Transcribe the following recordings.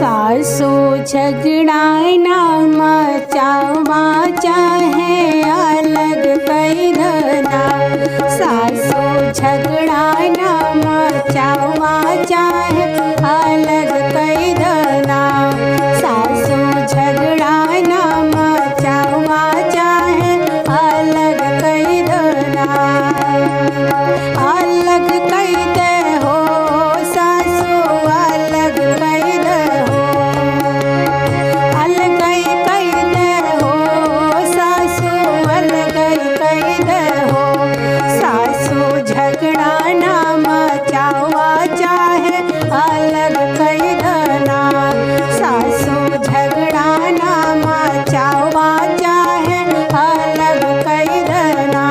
सासू झगड़ा ना मचावा चाहे अलग कई देना। सासू झगड़ा ना मचावा चाहे अलग कई देना। सासू झगड़ा ना मचावा चाहे अलग कई देना। अलग कई दे हो सासू अलग कई दे हो। अलग कई दे हो सासू अलग कई दे हो। सासू झगड़ा ना मचावा चाहे अलग कई देना। सासू झगड़ा ना मचावा चाहे अलग कई देना।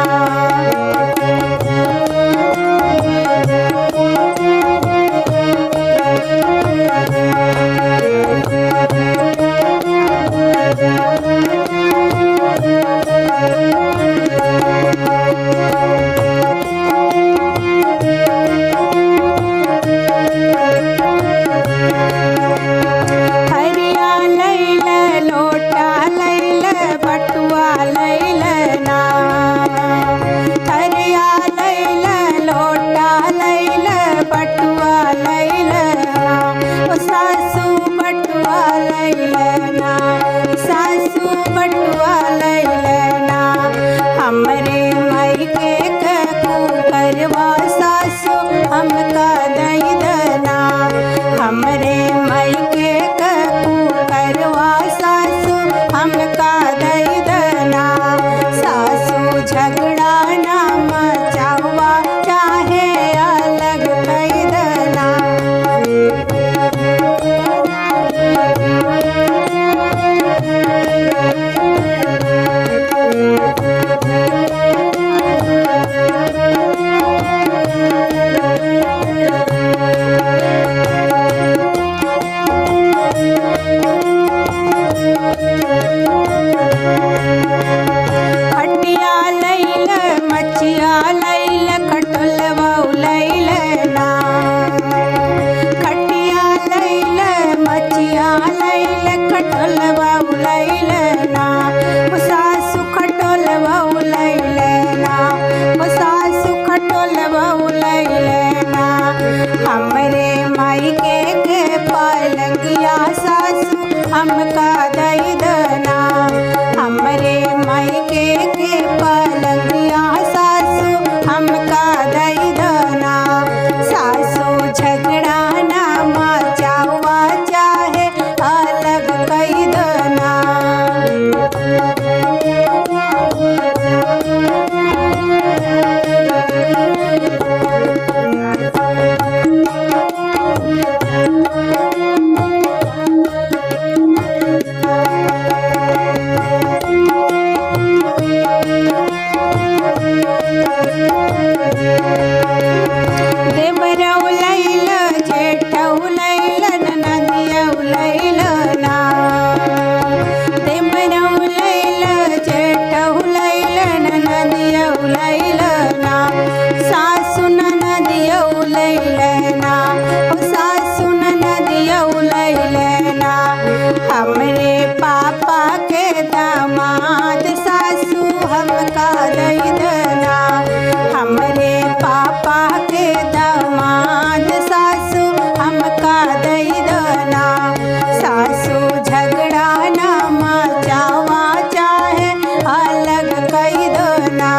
हरिया लैल लोटा लैल बटुआ लैल ना। हरिया लैल लोटा लैल बटुआ लैल ना। ओ सासू बटुआ लैल ना। सासू बटुआ लैल ना। हमरे मायके के कुकरवा सासू हमका दई देना। हमरे मायके के कुकरवा सासू हमका दई देना। सासू झगड़ा ना मचावा चाहे अलग कई देना। खटिया लैल मचिया लैल खटोलवा लैल ना। खटिया लैल मचिया लैल खटोलवा लैल ना। ओ सासू खटोलवा लैल ना। ओ सासू खटोलवा लैल ना। हमरे मायके के पलंगिया सासू हमका दई देना। हमरे मायके के पलंगिया सासू हमका दई देना। सासू झगड़ा ना मचावा चाहे अलग कई देना। देवरौ लैल जेठौ लैल ननदियौ लैल ना। देवरौ लैल जेठौ लैल ननदियौ लैल ना। सासू ननदियौ लैल ना। ओ सासू ननदियौ लैल ना। हमरे पापा के दामाद सासू हमका दई देना। हमरे पापा के दामाद सासू हमका दई देना। सासू झगड़ा ना मचावा चाहे अलग कई देना।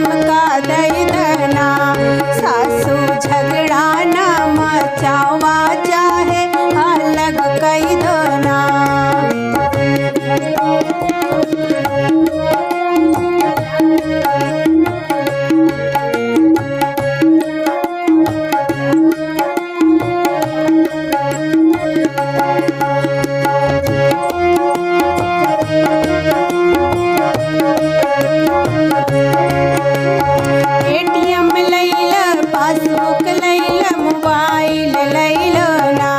हमका दई दना। सासू झगड़ा ना मचावा चाहे अलग कई दना। एटीएम लैल, पासबुक लैल, मोबाइल लैल ना।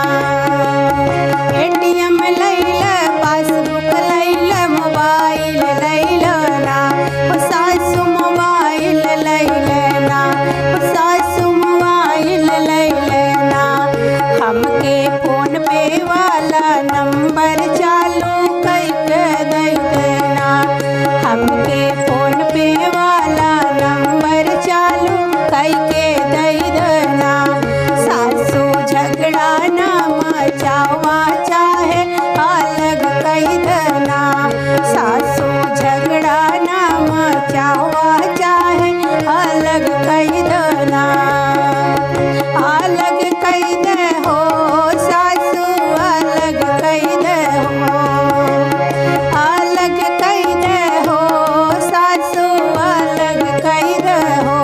एटीएम लैल, पासबुक लैल, मोबाइल लैल ना। ओ सासू मोबाइल लैल ना। ओ सासू मोबाइल लैल ना। हमके फोन पे वाला नंबर चालू कैके दई देना। हमके फोन पे वाला नंबर चालू कैके दई देना। सासू झगड़ा ना मचावा चाहे अलग कई देना। सासू झगड़ा ना मचावा चाहे अलग कई देना। अलग कई दे हो सासू, अलग कई दे हो। अलग कई दे हो सासू, अलग कई दे हो।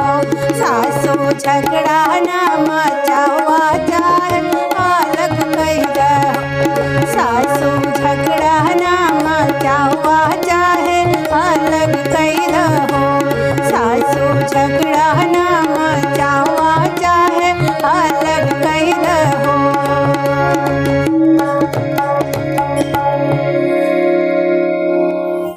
सासू झगड़ा ना मचावा चाहे